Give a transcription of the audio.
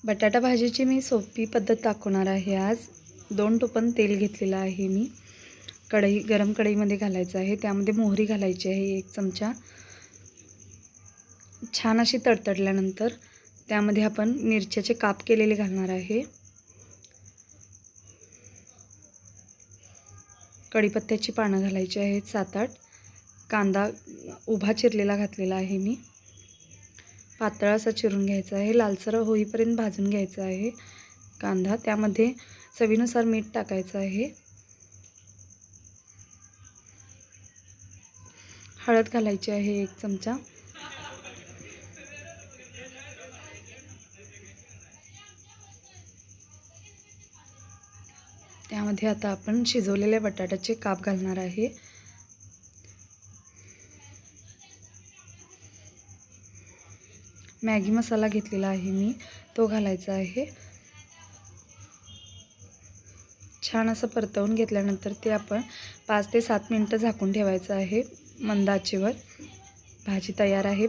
बटाटा भाजीची मी सोपी पद्धत दाखवणार आहे आज। 2 टोपण तेल घेतलेलं आहे मी। गरम कढईमध्ये घालायचं आहे। त्यामध्ये मोहरी घालायची आहे 1 चमचा। छान अशी तडतडल्यानंतर त्यामध्ये आपण मिरच्याचे काप केलेले घालणार आहे। कढीपत्त्याची पानं घालायची आहेत 7-8। कांदा उभा चिरलेला घातलेला आहे मी। पातळ असा चिरून घ्यायचा आहे। लालसर होईपर्यंत भाजून घ्यायचा आहे कांदा। त्यामध्ये चवीनुसार मीठ टाकायचं आहे। हळद घालायची आहे 1 चमचा। त्यामध्ये आता आपण शिजवलेल्या बटाट्याचे काप घालणार आहे। मॅगी मसाला घेतलेला आहे मी, तो घालायचा आहे। छान असं परतवून घेतल्यानंतर ते आपण 5 ते 7 मिनिटं झाकून ठेवायचं आहे मंद आचेवर। भाजी तयार आहे।